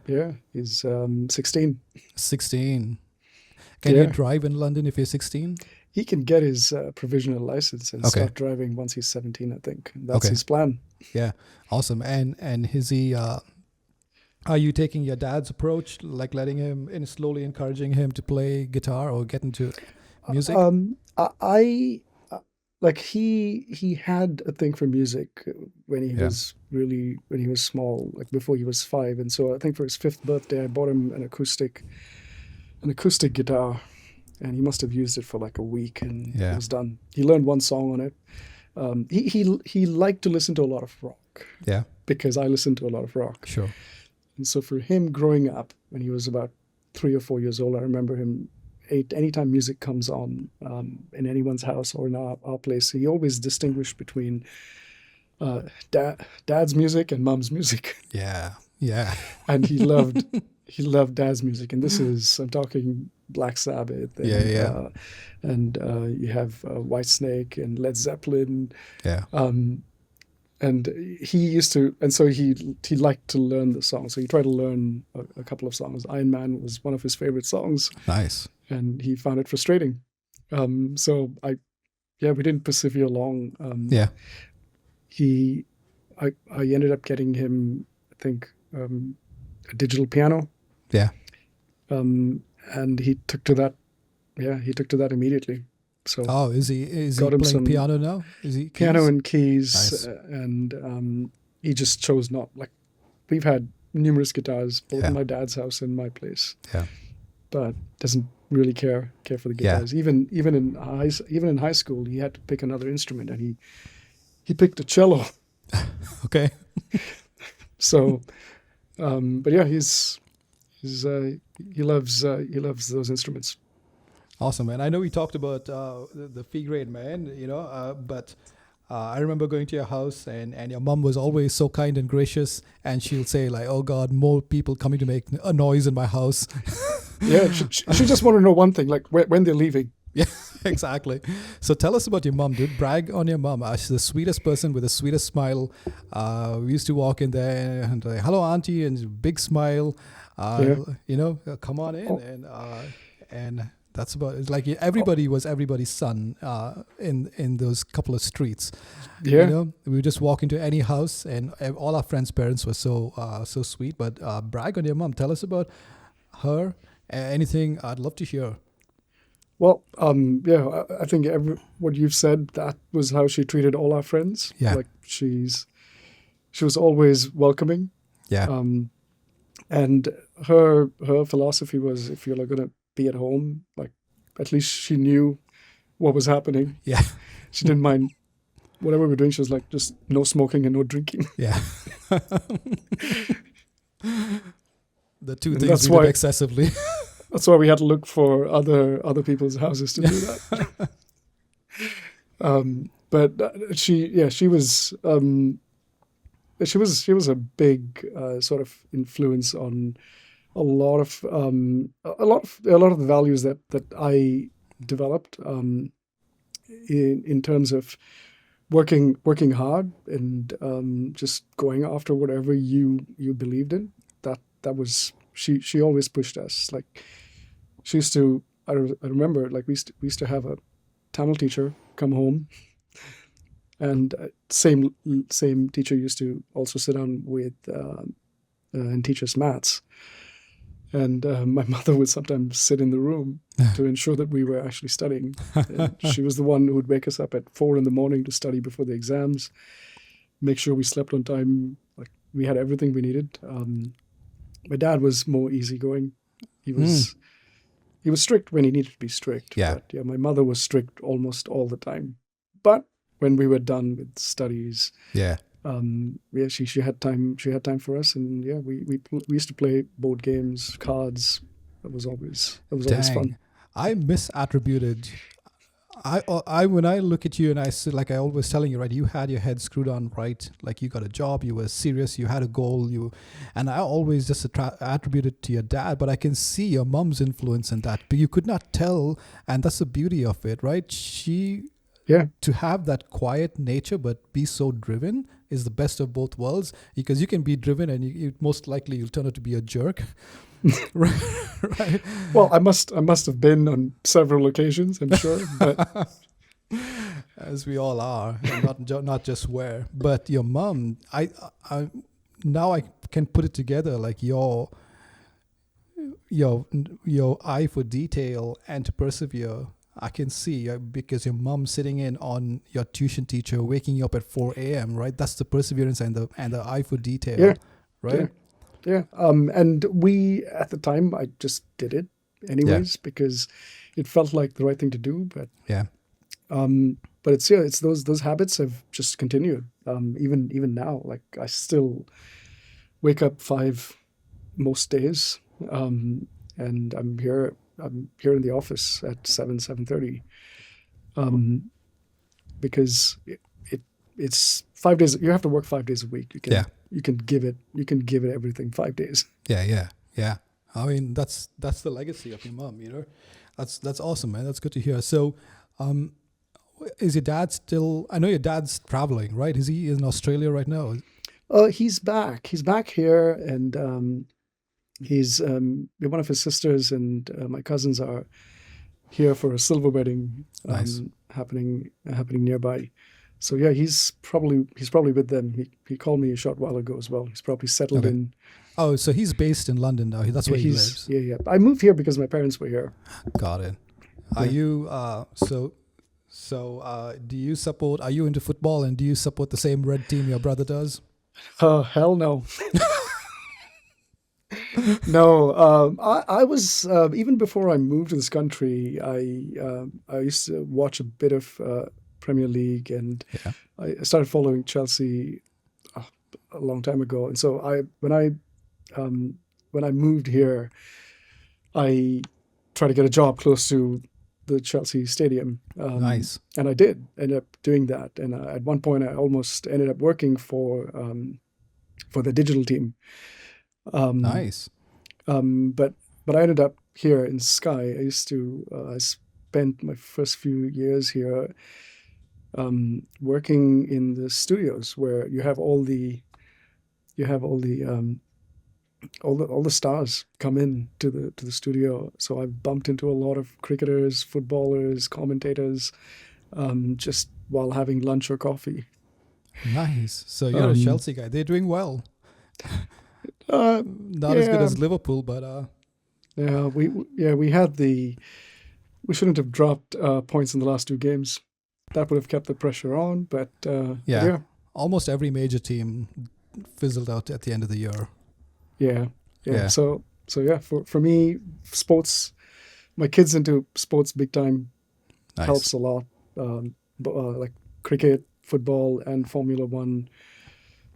Yeah, he's 16. 16. Can you Yeah, drive in London if you're 16? he can get his provisional license and Okay. start driving once he's 17, I think. That's Okay. his plan. Yeah. Awesome. And is he are you taking your dad's approach, like letting him and slowly encouraging him to play guitar or get into music? I like he had a thing for music when he Yeah. was when he was small, like before he was 5. And so I think for his 5th birthday, I bought him an acoustic guitar, and he must have used it for like a week, and Yeah. it was done. He learned one song on it. He liked to listen to a lot of rock Yeah. because I listened to a lot of rock. Sure. And so for him growing up, when he was about 3 or 4 years old, I remember him, anytime music comes on in anyone's house or in our place, he always distinguished between dad's music and mom's music. Yeah. Yeah. And he loved dad's music. And I'm talking Black Sabbath. And, Yeah. and you have Whitesnake and Led Zeppelin. Yeah. And he used to, and so he liked to learn the songs. So he tried to learn a couple of songs. Iron Man was one of his favorite songs, Nice. and he found it frustrating. So we didn't persevere long. Yeah. I ended up getting him, I think, a digital piano, Yeah. and he took to that. Yeah, he took to that immediately. So Oh, is he got him playing some piano now? Is he piano keys? and keys, Nice. and he just chose not. Like, we've had numerous guitars both Yeah. in my dad's house and my place, Yeah. but doesn't really care for the Yeah. guitars. Even in high school, he had to pick another instrument, and he picked a cello. Okay. So, but yeah, he loves those instruments. Awesome, and I know we talked about the Feegrade, man, but I remember going to your house and your mom was always so kind and gracious, and she'll say like, "Oh God, more people coming to make a noise in my house." Yeah, she just want to know one thing, like when they're leaving. Yeah, exactly. So tell us about your mom, dude. Brag on your mom. She's the sweetest person with the sweetest smile. We used to walk in there and like, "Hello, auntie," and big smile. Come on in, Oh. and that's about it. Like everybody was everybody's son in those couple of streets. Yeah. We would just walk into any house, and all our friends' parents were so sweet. But brag on your mom. Tell us about her. Anything I'd love to hear. Well, I think what you've said, that was how she treated all our friends. Yeah. Like she was always welcoming. Yeah. And her philosophy was, if you're going to be at home, like at least she knew what was happening. Yeah. She didn't mind whatever we're doing. She was like, just no smoking and no drinking. Yeah. The two And things that's we did why- excessively. That's why we had to look for other people's houses to do that. But she was a big sort of influence on a lot of the values that I developed in terms of working hard and just going after whatever you believed in. That was she always pushed us. Like she used to. I remember like we used to have a Tamil teacher come home, and same teacher used to also sit down with and teach us maths. And my mother would sometimes sit in the room to ensure that we were actually studying. And she was the one who would wake us up at 4 a.m. to study before the exams, make sure we slept on time. Like we had everything we needed. My dad was more easygoing. He was strict when he needed to be strict. Yeah. But yeah, my mother was strict almost all the time. But when we were done with studies, Yeah. she had time. She had time for us, and yeah, we used to play board games, cards. It was always fun. I misattributed. I when I look at you and I said, like I always telling you, right, you had your head screwed on right, like you got a job, you were serious, you had a goal, and I always just attributed to your dad, but I can see your mom's influence in that, but you could not tell, and that's the beauty of it, right? To have that quiet nature but be so driven is the best of both worlds, because you can be driven and you most likely you'll turn out to be a jerk. Right. Well, I must have been on several occasions, I'm sure, but as we all are, and not just where. But your mom, I now I can put it together, like your eye for detail and to persevere. I can see because your mom sitting in on your tuition teacher, waking you up at 4 a.m. Right, that's the perseverance and the eye for detail. Yeah. Right. Yeah. And we at the time I just did it anyways because it felt like the right thing to do. But but it's those habits have just continued. Even now, like I still wake up 5 most days, and I'm here in the office at 7:30, because it's 5 days. You have to work 5 days a week. You can give it everything 5 days. Yeah. I mean, that's the legacy of your mom. That's awesome, man. That's good to hear. So, is your dad still? I know your dad's traveling, right? Is he in Australia right now? He's back. He's back here, and he's one of his sisters and my cousins are here for a silver wedding happening nearby. So yeah, he's probably with them. He called me a short while ago as well. He's probably settled in. Oh, so he's based in London now. That's where he lives. Yeah. I moved here because my parents were here. Got it. Are you do you support? Are you into football and do you support the same red team your brother does? Hell no. No, I was even before I moved to this country. I used to watch a bit of Premier League, and I started following Chelsea a long time ago. And so when I moved here, I tried to get a job close to the Chelsea stadium. Nice. And I did end up doing that. And at one point, I almost ended up working for the digital team. Nice. But I ended up here in Sky. I spent my first few years here working in the studios where you have all the stars come in to the studio. So I've bumped into a lot of cricketers, footballers, commentators, just while having lunch or coffee. Nice. So you're a Chelsea guy. They're doing well. Not as good as Liverpool, but we shouldn't have dropped points in the last 2 games. That would have kept the pressure on, but almost every major team fizzled out at the end of the year. Yeah. So for me, sports, my kids into sports big time. Nice. Helps a lot. Like cricket, football, and Formula One.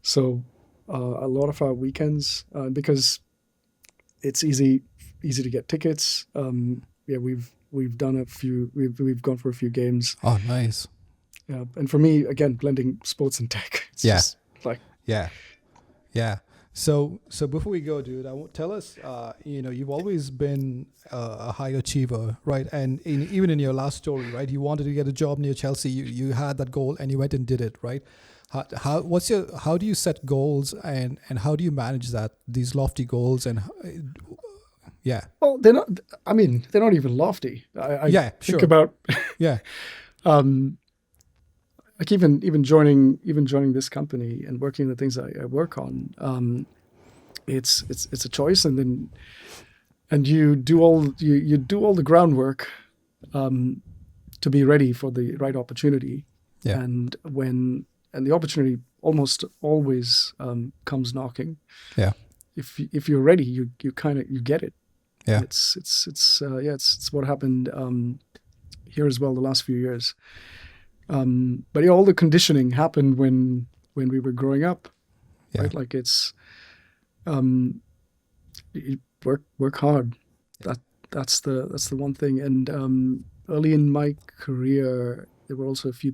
So a lot of our weekends, because it's easy to get tickets. We've done a few. We've gone for a few games. Oh, nice. Yeah, and for me, again, blending sports and tech. It's just like yeah. So before we go, dude, tell us. You've always been a high achiever, right? And even in your last story, right, you wanted to get a job near Chelsea. You had that goal and you went and did it, right? How do you set goals and how do you manage these lofty goals and yeah, Well, they're not. I mean, they're not even lofty. I yeah, think sure, about yeah, um, like even joining this company and working the things I work on. It's a choice, and you do all the groundwork to be ready for the right opportunity. yeah, And the opportunity almost always comes knocking. yeah, If you're ready, you get it. yeah, And it's what happened here as well the last few years. But all the conditioning happened when we were growing up, yeah, right? Like it's you work hard. That's the one thing. And early in my career, there were also a few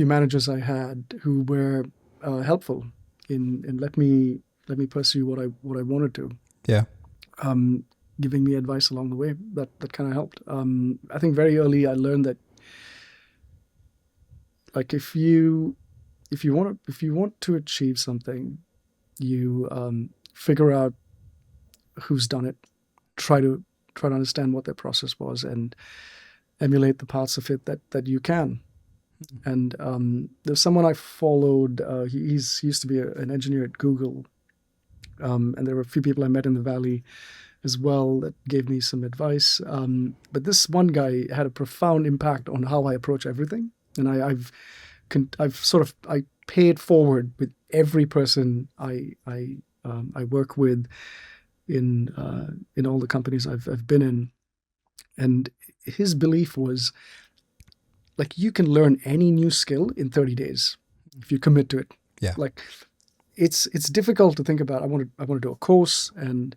managers I had who were helpful in let me pursue what I wanted to. yeah, Giving me advice along the way that kind of helped. I think very early I learned that, like, if you want to achieve something, you figure out who's done it, try to understand what their process was, and emulate the parts of it that you can. And there's someone I followed. He used to be an engineer at Google, and there were a few people I met in the Valley as well that gave me some advice. But this one guy had a profound impact on how I approach everything, and I pay it forward with every person I work with in all the companies I've been in. And his belief was, like, you can learn any new skill in 30 days if you commit to it. yeah, Like, it's difficult to think about. I want to do a course and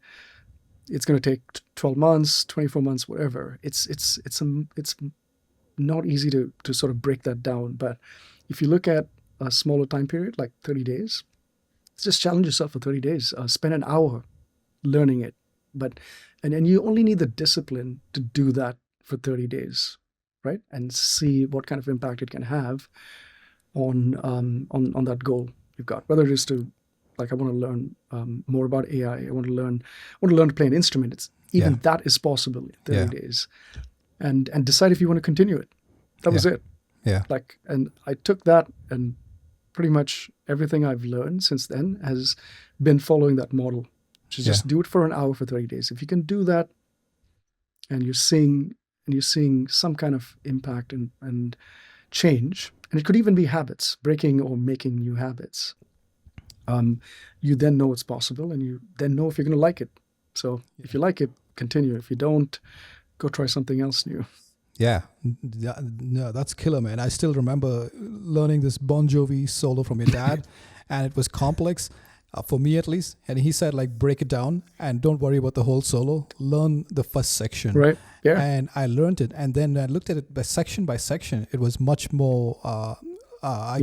it's going to take 12 months, 24 months, whatever. It's not easy to sort of break that down. But if you look at a smaller time period, like 30 days, just challenge yourself for 30 days. Spend an hour learning it. And you only need the discipline to do that for 30 days, right? And see what kind of impact it can have on that goal you've got. Whether it is to, like, I want to learn more about AI. I want to learn to play an instrument. That is possible in 30 days. And decide if you want to continue it. That was it. Yeah. Like, and I took that, and pretty much everything I've learned since then has been following that model, which is just do it for an hour for 30 days. If you can do that, and you're seeing some kind of impact and change, and it could even be habits, breaking or making new habits, you then know it's possible, and you then know if you're going to like it. So if you like it, continue. If you don't, go try something else new. Yeah, no, that's killer, man. I still remember learning this Bon Jovi solo from your dad, and it was complex, for me at least. And he said, like, break it down and don't worry about the whole solo. Learn the first section. Right. Yeah. And I learned it, and then I looked at it by section. It was much more. I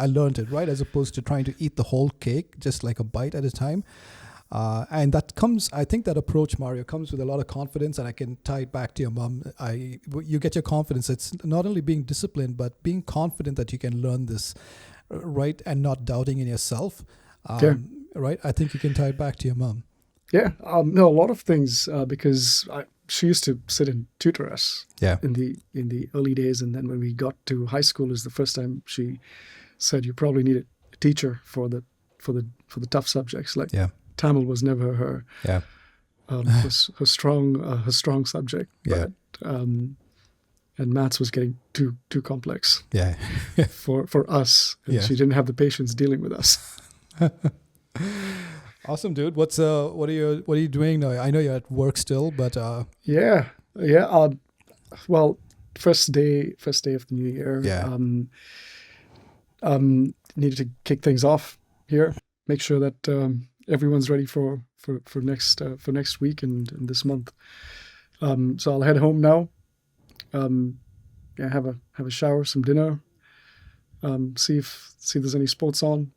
learned it, right, as opposed to trying to eat the whole cake, just like a bite at a time. And that comes, I think that approach, Mario, comes with a lot of confidence, and I can tie it back to your mom. You get your confidence. It's not only being disciplined, but being confident that you can learn this, right, and not doubting in yourself, right? I think you can tie it back to your mom. Yeah, no, a lot of things, because she used to sit and tutor us in the early days, and then when we got to high school is the first time she said, you probably need a teacher for the tough subjects. Like, Tamil was never her her strong subject. Yeah. But, and maths was getting too complex. Yeah. for us. And she didn't have the patience dealing with us. Awesome, dude. What are you doing now? I know you're at work still, but well, first day of the new year. Needed to kick things off here. Make sure that everyone's ready for next week and this month. So I'll head home now. Have a shower, some dinner. See if there's any sports on,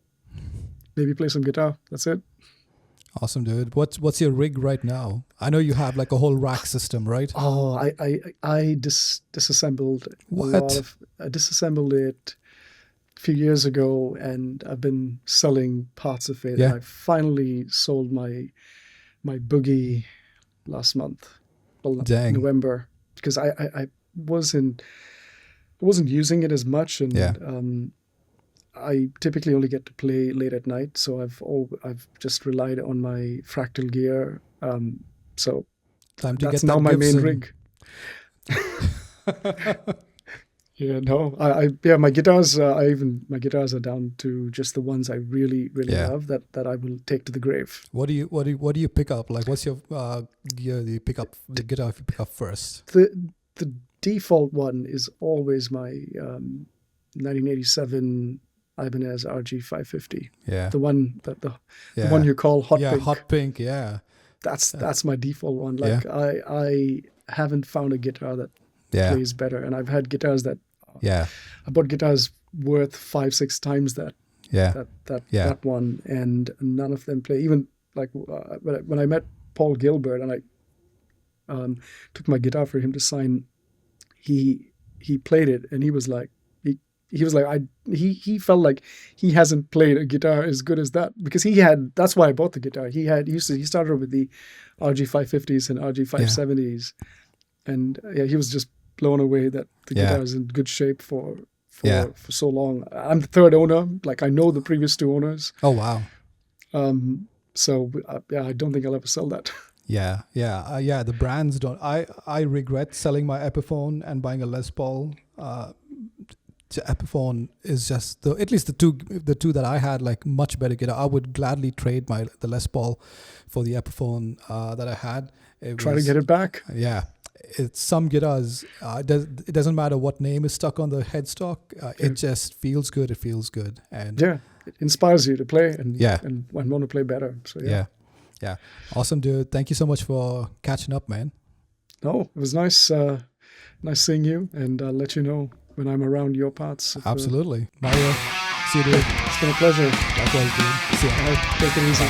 maybe play some guitar. That's it. Awesome, dude. What's your rig right now? I know you have like a whole rack system, right? Oh, I disassembled a lot What? of. I disassembled it a few years ago, and I've been selling parts of it. Yeah. I finally sold my boogie last month, well, Dang. November, because I wasn't using it as much, and Yeah. I typically only get to play late at night, so I've just relied on my fractal gear. So Time to that's get now that my main Gibson. rig. Yeah, no, yeah, my guitars. My guitars are down to just the ones I really Yeah. love that I will take to the grave. What do you pick up? Like, what's your gear? Do you pick up the guitar if you pick up first? The default one is always my 1987 Ibanez RG 550. Yeah. The one the Yeah. one you call hot yeah, pink. hot pink. Yeah. That's my default one. Like I haven't found a guitar that Yeah. plays better, and I've had guitars that Yeah. I bought guitars worth 5-6 times that Yeah. Yeah. that one, and none of them play. Even like when I met Paul Gilbert and I took my guitar for him to sign, he played it, and he was like he felt like he hasn't played a guitar as good as that, because that's why I bought the guitar. He started with the RG 550s and RG 570s, and yeah, he was just blown away that the guitar is in good shape for so long. I'm the third owner. Like, I know the previous two owners. Oh wow. So yeah, I don't think I'll ever sell that. Yeah. The brands don't. I regret selling my Epiphone and buying a Les Paul. The Epiphone is just at least the two that I had, like, much better guitar. I would gladly trade the Les Paul for the Epiphone that I had. Try to get it back. Yeah. It's some guitars. It doesn't matter what name is stuck on the headstock. It just feels good. It feels good, and yeah, it inspires you to play and Yeah. and want to play better. So yeah. Awesome, dude. Thank you so much for catching up, man. No, it was nice seeing you, and I'll let you know when I'm around your parts. Absolutely, Mario. See you, dude. It's been a pleasure. Likewise, dude. See ya. All right, take it easy.